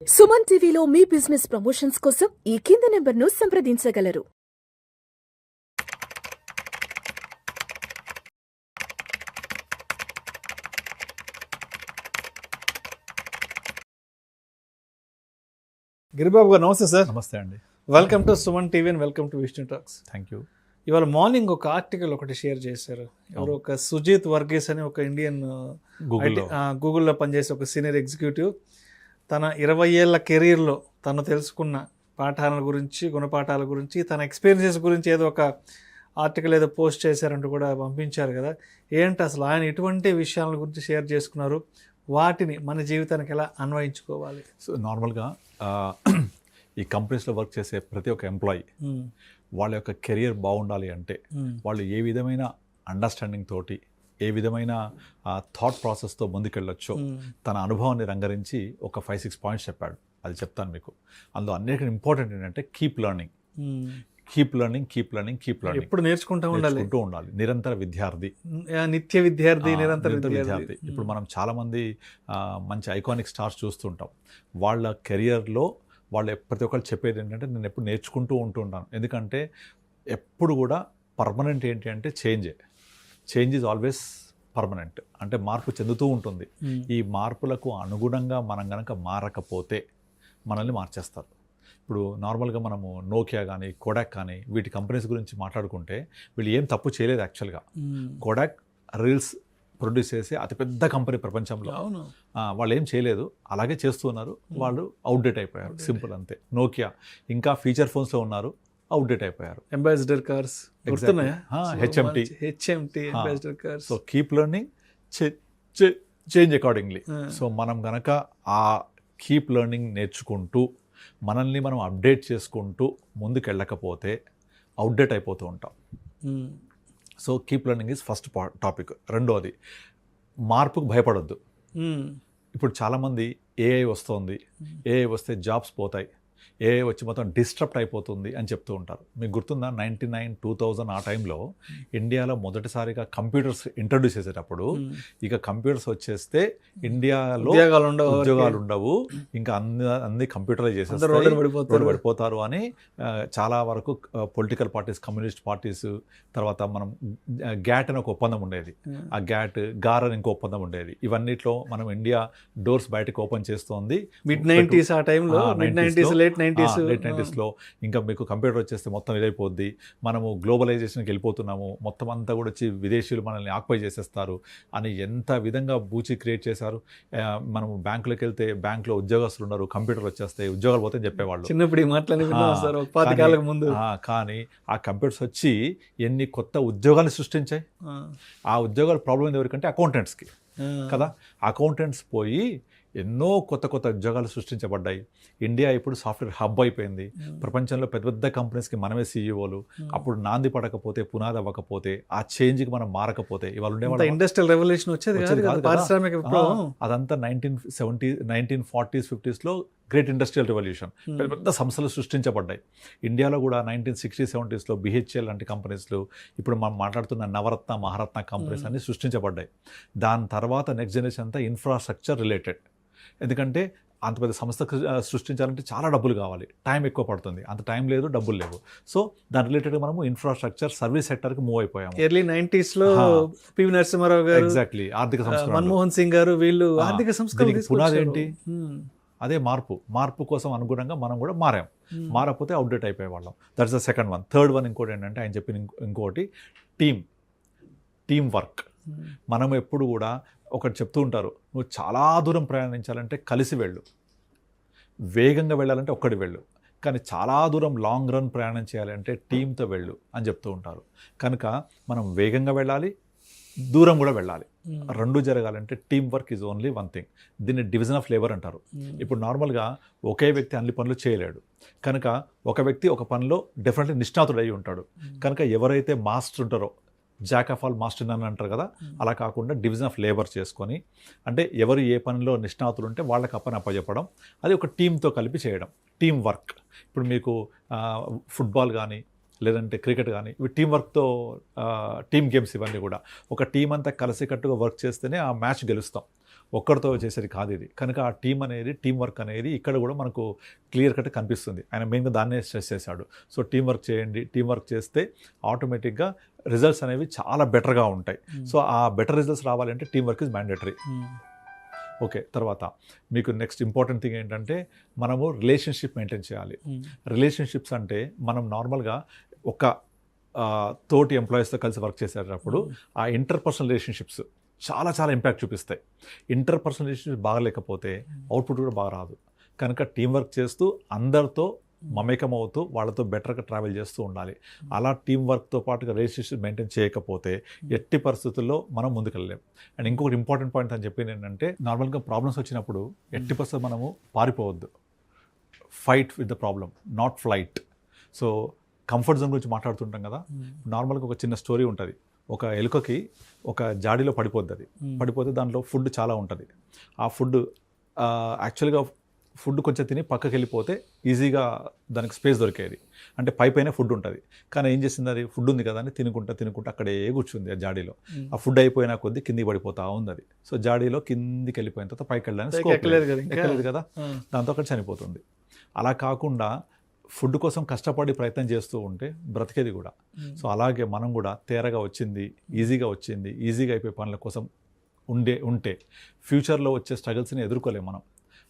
సుమన్ టీవీలో మీ business promotions కోసం ఈ కింది నెంబర్ను సంప్రదించగలరు. గిరిబాబు గారు నమస్తే సార్. నమస్తే అండి. Welcome to Suman TV and welcome to Vishnu talks. Thank you. ఇవాళ మార్నింగ్ ఒక ఆర్టికల్ ఒకటి షేర్ చేశారు. ఎవరు ఒక సుజిత్ వర్గీస్ అని ఒక ఇండియన్ గూగుల్లో పనిచేసే ఒక సీనియర్ ఎగ్జిక్యూటివ్ తన 20 ఏళ్ల కెరీర్లో తను తెలుసుకున్న పాఠాల గురించి, గుణపాఠాల గురించి, తన ఎక్స్పీరియన్సెస్ గురించి ఏదో ఒక ఆర్టికల్ ఏదో పోస్ట్ చేశారంటూ కూడా పంపించారు కదా. ఏంటి అసలు ఆయన ఎటువంటి విషయాల గురించి షేర్ చేసుకున్నారు, వాటిని మన జీవితానికి ఎలా అన్వయించుకోవాలి? సో నార్మల్గా ఈ కంపెనీస్లో వర్క్ చేసే ప్రతి ఒక్క ఎంప్లాయీ వాళ్ళ యొక్క కెరియర్ బాగుండాలి అంటే వాళ్ళు ఏ విధమైన అండర్స్టాండింగ్ తోటి, ఏ విధమైన థాట్ ప్రాసెస్తో ముందుకెళ్ళొచ్చో తన అనుభవాన్ని రంగరించి ఒక 5-6 పాయింట్స్ చెప్పాడు. అది చెప్తాను మీకు. అందులో అన్నిటికీ ఇంపార్టెంట్ ఏంటంటే కీప్ లెర్నింగ్. ఎప్పుడు నేర్చుకుంటూ ఉండాలి. నిరంతర విద్యార్థి, నిత్య విద్యార్థి, నిరంతర విద్యార్థి. ఇప్పుడు మనం చాలామంది మంచి ఐకానిక్ స్టార్స్ చూస్తుంటాం. వాళ్ళ కెరియర్లో వాళ్ళు ప్రతి ఒక్కరు చెప్పేది ఏంటంటే నేను ఎప్పుడు నేర్చుకుంటూ ఉంటుంటాను. ఎందుకంటే ఎప్పుడు కూడా పర్మనెంట్ ఏంటి అంటే చేంజ్ ఈజ్ ఆల్వేస్ పర్మనెంట్. అంటే మార్పు చెందుతూ ఉంటుంది. ఈ మార్పులకు అనుగుణంగా మనం కనుక మారకపోతే మనల్ని మార్చేస్తారు. ఇప్పుడు నార్మల్గా మనము నోకియా కానీ, కోడాక్ కానీ వీటి కంపెనీస్ గురించి మాట్లాడుకుంటే వీళ్ళు ఏం తప్పు చేయలేదు. యాక్చువల్గా కోడాక్ రీల్స్ ప్రొడ్యూస్ చేసే అతిపెద్ద కంపెనీ ప్రపంచంలో. వాళ్ళు ఏం చేయలేదు, అలాగే చేస్తున్నారు. వాళ్ళు అవుట్డేట్ అయిపోయారు, సింపుల్ అంతే. నోకియా ఇంకా ఫీచర్ ఫోన్స్లో ఉన్నారు, అవుట్డేట్ అయిపోయారు. Ambassador cars, HMT ambassador cars. So keep learning, change accordingly. So మనం గనక ఆ కీప్ లెర్నింగ్ నేర్చుకుంటూ మనల్ని మనం అప్డేట్ చేసుకుంటూ ముందుకెళ్ళకపోతే అవుట్డేట్ అయిపోతూ ఉంటాం. So keep learning is first topic. రెండోది, మార్పుకు భయపడొద్దు. ఇప్పుడు చాలామంది ఏఐ వస్తుంది, ఏఐ వస్తే జాబ్స్ పోతాయి, ఏఐ వచ్చి మొత్తం డిస్ట్రప్ట్ అయిపోతుంది అని చెప్తూ ఉంటారు. మీకు గుర్తుందా 1999-2000 ఆ టైంలో ఇండియాలో మొదటిసారిగా కంప్యూటర్స్ ఇంట్రడ్యూస్ చేసేటప్పుడు ఇక కంప్యూటర్స్ వచ్చేస్తే ఇండియాలో ఉద్యోగాలు ఉండవు, ఇంకా అన్ని కంప్యూటరైజ్ చేసేస్తారు, పడిపోతారు అని చాలా వరకు పొలిటికల్ పార్టీస్, కమ్యూనిస్ట్ పార్టీస్, తర్వాత మనం గ్యాట్ అని ఒక ఒప్పందం ఉండేది, ఆ గ్యాట్ గార్ అని ఇంకో ఒప్పందం ఉండేది. ఇవన్నిట్లో మనం ఇండియా డోర్స్ బయటకు ఓపెన్ చేస్తోంది. మిడ్ 90s ఆ టైంలో, లేట్ 90s ఇంకా మీకు కంప్యూటర్ వచ్చేస్తే మొత్తం ఇదైపోద్ది, మనము గ్లోబలైజేషన్కి వెళ్ళిపోతున్నాము, మొత్తం అంతా కూడా వచ్చి విదేశీయులు మనల్ని ఆక్యుపై చేసేస్తారు అని ఎంత విధంగా బూచి క్రియేట్ చేశారు. మనము బ్యాంకులకు వెళ్తే బ్యాంకులో ఉద్యోగస్తులు ఉన్నారు, కంప్యూటర్ వచ్చేస్తాయి, ఉద్యోగాలు పోతే చెప్పేవాళ్ళు. చిన్నప్పుడు ముందు. కానీ ఆ కంప్యూటర్స్ వచ్చి ఎన్ని కొత్త ఉద్యోగాలు సృష్టించాయి. ఆ ఉద్యోగాల ప్రాబ్లం ఎవరికంటే అకౌంటెంట్స్కి కదా. అకౌంటెంట్స్ పోయి ఎన్నో కొత్త కొత్త ఉద్యోగాలు సృష్టించబడ్డాయి. ఇండియా ఇప్పుడు సాఫ్ట్వేర్ హబ్ అయిపోయింది. ప్రపంచంలో పెద్ద పెద్ద కంపెనీస్కి మనమే సీఈఓలు. అప్పుడు నాంది పడకపోతే, పునాది అవ్వకపోతే, ఆ చేంజ్కి మనం మారకపోతే ఇవాళ ఉండేవాళ్ళు. ఇండస్ట్రియల్ రెవల్యూషన్ వచ్చేది అదంతా 1940s 50sలో గ్రేట్ ఇండస్ట్రియల్ రెవల్యూషన్. పెద్ద పెద్ద సంస్థలు సృష్టించబడ్డాయి. ఇండియాలో కూడా 1960s 70sలో బిహెచ్ఎల్ లాంటి కంపెనీస్లు, ఇప్పుడు మనం మాట్లాడుతున్న నవరత్న, మహారత్న కంపెనీస్ అన్ని సృష్టించబడ్డాయి. దాని తర్వాత నెక్స్ట్ జనరేషన్ అంతా ఇన్ఫ్రాస్ట్రక్చర్ రిలేటెడ్. ఎందుకంటే అంత పెద్ద సంస్థ సృష్టించాలంటే చాలా డబ్బులు కావాలి, టైం ఎక్కువ పడుతుంది, అంత టైం లేదు, డబ్బులు లేవు. సో దాని రిలేటెడ్గా మనము ఇన్ఫ్రాస్ట్రక్చర్ సర్వీస్ సెక్టర్కి మూవ్ అయిపోయాము. ఎర్లీ 90sలో పివి నరసింహారావు గారు, ఎగ్జాక్ట్లీ, ఆర్థిక సంస్కరణ, మన్మోహన్ సింగ్ గారు, వీళ్ళు ఆర్థిక సంస్కరణ. పునాది ఏంటి? అదే మార్పు కోసం అనుగుణంగా మనం కూడా మారాం. మారకపోతే అవుట్డేట్ అయిపోయే వాళ్ళం. That's the second one. Third one ఇంకోటి ఏంటంటే ఆయన చెప్పిన ఇంకోటి టీమ్ వర్క్. మనం ఎప్పుడు కూడా ఒకటి చెప్తూ ఉంటారు, నువ్వు చాలా దూరం ప్రయాణించాలంటే కలిసి వెళ్ళు, వేగంగా వెళ్ళాలంటే ఒక్కడి వెళ్ళు, కానీ చాలా దూరం లాంగ్ రన్ ప్రయాణం చేయాలంటే టీంతో వెళ్ళు అని చెప్తూ ఉంటారు. కనుక మనం వేగంగా వెళ్ళాలి, దూరం కూడా వెళ్ళాలి. రెండు జరగాలంటే team work is only one thing. దీన్ని డివిజన్ ఆఫ్ లేబర్ అంటారు. ఇప్పుడు నార్మల్గా ఒకే వ్యక్తి అన్ని పనులు చేయలేడు. కనుక ఒక వ్యక్తి ఒక పనిలో డెఫినెట్లీ నిష్ణాతుడు అయి ఉంటాడు. కనుక ఎవరైతే మాస్టర్ ఉంటారో, జాక్ ఆఫ్ ఆల్ మాస్టర్ అని అంటారు కదా, అలా కాకుండా డివిజన్ ఆఫ్ లేబర్ చేసుకొని, అంటే ఎవరు ఏ పనిలో నిష్ణాతులు ఉంటే వాళ్ళకి ఆ పని అప్పచెప్పడం, అది ఒక టీంతో కలిపి చేయడం, టీం వర్క్. ఇప్పుడు మీకు ఫుట్బాల్ కానీ లేదంటే క్రికెట్ కానీ ఇవి టీం వర్క్తో, టీమ్ గేమ్స్ ఇవన్నీ కూడా ఒక టీం అంతా కలిసికట్టుగా వర్క్ చేస్తేనే ఆ మ్యాచ్ గెలుస్తాం. ఒక్కరితో చేసేది కాదు ఇది. కనుక ఆ టీం వర్క్ అనేది ఇక్కడ కూడా మనకు క్లియర్ కట్ కనిపిస్తుంది. ఆయన మెయిన్గా దాన్నే స్ట్రెస్ చేశాడు. సో టీం వర్క్ చేయండి, టీం వర్క్ చేస్తే ఆటోమేటిక్గా రిజల్ట్స్ అనేవి చాలా బెటర్గా ఉంటాయి. సో ఆ బెటర్ రిజల్ట్స్ రావాలంటే team work is mandatory. Okay, తర్వాత మీకు నెక్స్ట్ ఇంపార్టెంట్ థింగ్ ఏంటంటే మనము రిలేషన్షిప్ మెయింటైన్ చేయాలి. రిలేషన్షిప్స్ అంటే మనం నార్మల్గా ఒక తోటి ఎంప్లాయీస్తో కలిసి వర్క్ చేసేటప్పుడు ఆ ఇంటర్పర్సనల్ రిలేషన్షిప్స్ చాలా చాలా ఇంపాక్ట్ చూపిస్తాయి. ఇంటర్పర్సనల్ రిలేషన్షిప్స్ బాగలేకపోతే అవుట్పుట్ కూడా బాగా రాదు. కనుక టీం వర్క్ చేస్తూ అందరితో మమేకం అవుతూ వాళ్ళతో బెటర్గా ట్రావెల్ చేస్తూ ఉండాలి. అలా టీం వర్క్తో పాటుగా రిలేషన్షిప్ మెయింటైన్ చేయకపోతే ఎట్టి పరిస్థితుల్లో మనం ముందుకెళ్ళలేం. అండ్ ఇంకొకటి ఇంపార్టెంట్ పాయింట్ అని చెప్పింది ఏంటంటే నార్మల్గా ప్రాబ్లమ్స్ వచ్చినప్పుడు ఎట్టి పరిస్థితుల్లో మనము పారిపోవద్దు. Fight with the problem, not flight. So comfort zone గురించి మాట్లాడుతుంటాం కదా, నార్మల్గా ఒక చిన్న స్టోరీ ఉంటుంది. ఒక ఎలుకకి ఒక జాడీలో పడిపోద్ది. అది పడిపోతే దాంట్లో ఫుడ్ చాలా ఉంటుంది. ఆ ఫుడ్ యాక్చువల్గా ఫుడ్ కొంచెం తిని పక్కకి వెళ్ళిపోతే ఈజీగా దానికి స్పేస్ దొరికేది. అంటే పైన ఫుడ్ ఉంటుంది. కానీ ఏం చేసింది, అది ఫుడ్ ఉంది కదా అని తినుకుంటా అక్కడే కూర్చుంది ఆ జాడీలో. ఆ ఫుడ్ అయిపోయినా కొద్దీ కిందికి పడిపోతా ఉంది అది. సో జాడీలో కిందికి వెళ్ళిపోయిన తర్వాత పైకి వెళ్ళడానికి ఎక్కలేదు కదా, దాంతో అక్కడ చనిపోతుంది. అలా కాకుండా ఫుడ్ కోసం కష్టపడి ప్రయత్నం చేస్తూ ఉంటే బ్రతికేది కూడా. సో అలాగే మనం కూడా తేరగా వచ్చింది, ఈజీగా అయిపోయే పనుల కోసం ఉంటే ఫ్యూచర్లో వచ్చే స్ట్రగుల్స్ని ఎదుర్కోలేము మనం.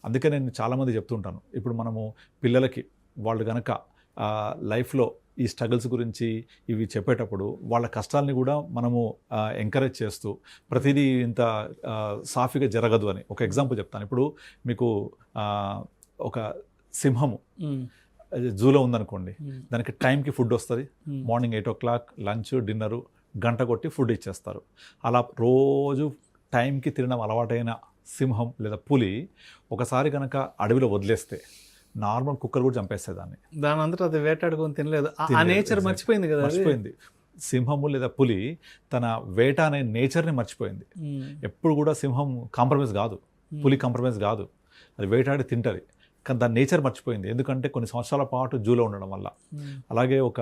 అందుకే నేను చాలామంది చెప్తుంటాను, ఇప్పుడు మనము పిల్లలకి వాళ్ళు కనుక లైఫ్లో ఈ స్ట్రగుల్స్ గురించి ఇవి చెప్పేటప్పుడు వాళ్ళ కష్టాలని కూడా మనము ఎంకరేజ్ చేస్తూ ప్రతిదీ ఇంత సాఫీగా జరగదు అని ఒక ఎగ్జాంపుల్ చెప్తాను. ఇప్పుడు మీకు ఒక సింహము జూలో ఉందనుకోండి, దానికి టైంకి ఫుడ్ వస్తుంది. మార్నింగ్ 8 o'clock లంచ్, డిన్నరు, గంట కొట్టి ఫుడ్ ఇచ్చేస్తారు. అలా రోజు టైంకి తినడం అలవాటైన సింహం లేదా పులి ఒకసారి కనుక అడవిలో వదిలేస్తే నార్మల్ కుక్కర్ కూడా చంపేస్తుంది దాని అంతటా అది వేటాడుకొని తినలేదు. ఆ నేచర్ మర్చిపోయింది కదా, మర్చిపోయింది. సింహము లేదా పులి తన వేట అనే నేచర్ని మర్చిపోయింది. ఎప్పుడు కూడా సింహం కాంప్రమైజ్ కాదు, పులి కాంప్రమైజ్ కాదు. అది వేటాడి తింటుంది, కానీ దాని నేచర్ మర్చిపోయింది. ఎందుకంటే కొన్ని సంవత్సరాల పాటు జూలో ఉండడం వల్ల. అలాగే ఒక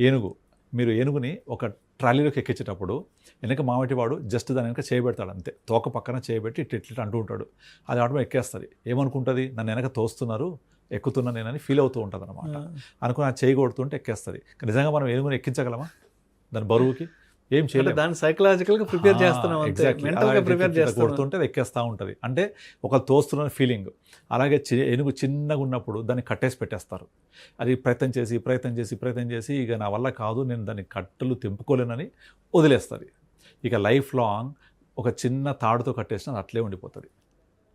ఏనుగు, మీరు ఏనుగుని ఒక ట్రాలీలోకి ఎక్కించేటప్పుడు వెనక మామటివాడు జస్ట్ దాని వెనక చేయబెడతాడు అంతే. తోక పక్కన చేయబెట్టి ఇట్లా అంటూ ఉంటాడు. అది ఆటో ఎక్కేస్తుంది. ఏమనుకుంటుంది, నన్ను వెనక తోస్తున్నారు, ఎక్కుతున్నా నేనని ఫీల్ అవుతూ ఉంటుంది అనమాట. అనుకుని అది చేయకూడుతుంటే ఎక్కేస్తుంది. నిజంగా మనం ఏనుగుని ఎక్కించగలమా దాని బరువుకి? ఏం చేయలేదు. దాన్ని సైకలాజికల్గా ప్రిపేర్ చేస్తున్నాం, మెంటల్గా ప్రిపేర్ కొడుతుంటే అది ఎక్కేస్తూ ఉంటుంది. అంటే ఒక తోస్తున్న ఫీలింగ్. అలాగే ఏనుగు చిన్నగా ఉన్నప్పుడు దాన్ని కట్టేసి పెట్టేస్తారు. అది ప్రయత్నం చేసి ఇక నా వల్ల కాదు, నేను దాన్ని కట్టలు తెంపుకోలేనని వదిలేస్తుంది. ఇక లైఫ్ లాంగ్ ఒక చిన్న తాడుతో కట్టేసిన అది అట్లే ఉండిపోతుంది.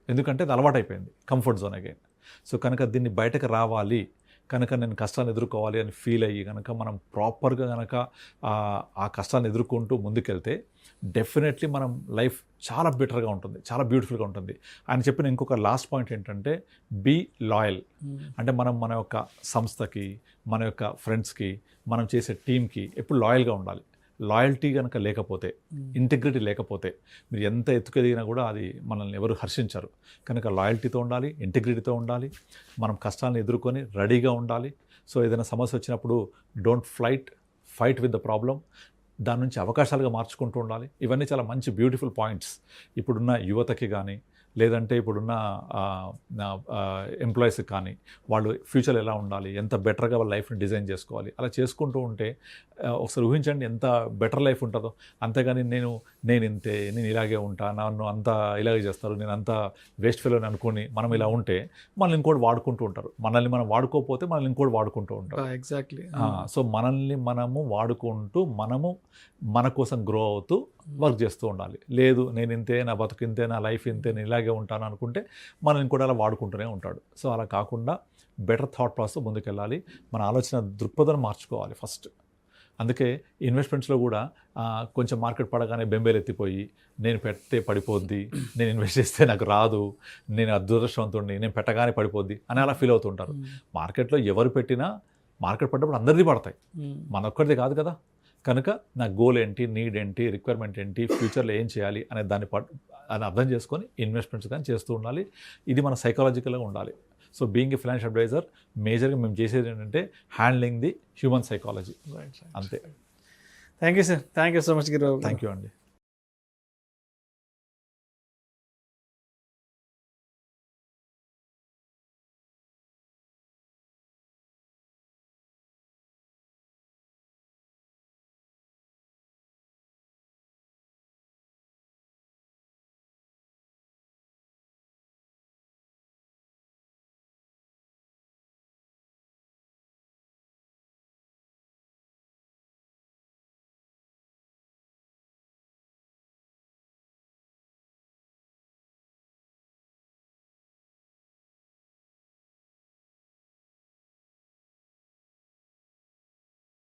ఎందుకంటే అది అలవాటైపోయింది, కంఫర్ట్ జోన్ అగైన్. సో కనుక దీన్ని బయటకు రావాలి కనుక, నేను కష్టాన్ని ఎదుర్కోవాలి అని ఫీల్ అయ్యి కనుక మనం ప్రాపర్గా కనుక ఆ కష్టాన్ని ఎదుర్కొంటూ ముందుకెళ్తే డెఫినెట్లీ మనం లైఫ్ చాలా బెటర్గా ఉంటుంది, చాలా బ్యూటిఫుల్గా ఉంటుంది. ఆయన చెప్పిన ఇంకొక లాస్ట్ పాయింట్ ఏంటంటే బీ లాయల్. అంటే మనం మన యొక్క సంస్థకి, మన యొక్క ఫ్రెండ్స్కి, మనం చేసే టీంకి ఎప్పుడు లాయల్గా ఉండాలి. లాయల్టీ కనుక లేకపోతే, ఇంటిగ్రిటీ లేకపోతే మీరు ఎంత ఎత్తుకెదిగినా కూడా అది మనల్ని ఎవరు హర్షించరు. కనుక లాయల్టీతో ఉండాలి, ఇంటిగ్రిటీతో ఉండాలి, మనం కష్టాలను ఎదుర్కొని రెడీగా ఉండాలి. సో ఏదైనా సమస్య వచ్చినప్పుడు don't fight with the problem, దాని నుంచి అవకాశాలుగా మార్చుకుంటూ ఉండాలి. ఇవన్నీ చాలా మంచి బ్యూటిఫుల్ పాయింట్స్ ఇప్పుడున్న యువతకి కానీ, లేదంటే ఇప్పుడున్న ఎంప్లాయీస్కి కానీ వాళ్ళు ఫ్యూచర్ ఎలా ఉండాలి, ఎంత బెటర్గా వాళ్ళ లైఫ్ని డిజైన్ చేసుకోవాలి, అలా చేసుకుంటూ ఉంటే ఒకసారి ఊహించండి ఎంత బెటర్ లైఫ్ ఉంటుందో. అంతేగాని నేను ఇంతే, నేను ఇలాగే ఉంటా, నన్ను అంతా ఇలాగే చేస్తారు, నేను అంతా వేస్ట్ ఫెలో అనుకుని మనం ఇలా ఉంటే మనల్ని ఇంకోటి వాడుకుంటూ ఉంటారు. మనల్ని మనం వాడుకోకపోతే మనల్ని ఇంకోటి వాడుకుంటూ ఉంటారు. ఎగ్జాక్ట్లీ. సో మనల్ని మనము వాడుకుంటూ మనము మన కోసం గ్రో అవుతూ వర్క్ చేస్తూ ఉండాలి. లేదు నేను ఇంతే, నా బతుకు ఇంతే, నా లైఫ్ ఇంతే, నేను ఇలాగే ఉంటాను అనుకుంటే మనల్ని కూడా అలా వాడుకుంటూనే ఉంటాడు. సో అలా కాకుండా బెటర్ థాట్ ప్రాసెస్ ముందుకెళ్ళాలి. మన ఆలోచన దృక్పథం మార్చుకోవాలి ఫస్ట్. అందుకే ఇన్వెస్ట్మెంట్స్లో కూడా కొంచెం మార్కెట్ పడగానే బెంబేలు ఎత్తిపోయి నేను పెడితే పడిపోద్ది, నేను ఇన్వెస్ట్ చేస్తే నాకు రాదు, నేను అదృష్టవంతుడిని, నేను పెట్టగానే పడిపోద్ది అని అలా ఫీల్ అవుతుంటారు. మార్కెట్లో ఎవరు పెట్టినా మార్కెట్ పడ్డప్పుడు అందరిది పడతాయి, మన ఒక్కరిది కాదు కదా. కనుక నా గోల్ ఏంటి, నీడ్ ఏంటి, రిక్వైర్మెంట్ ఏంటి, ఫ్యూచర్లో ఏం చేయాలి అనే దాన్ని అని అర్థం చేసుకొని ఇన్వెస్ట్మెంట్స్ కానీ చేస్తూ ఉండాలి. ఇది మన సైకాలజికల్గా ఉండాలి. So being a financial advisor మేజర్గా మేము చేసేది ఏంటంటే హ్యాండ్లింగ్ ది హ్యూమన్ సైకాలజీ. అంతే. Thank you sir, thank you so much Giri. Thank you అండి.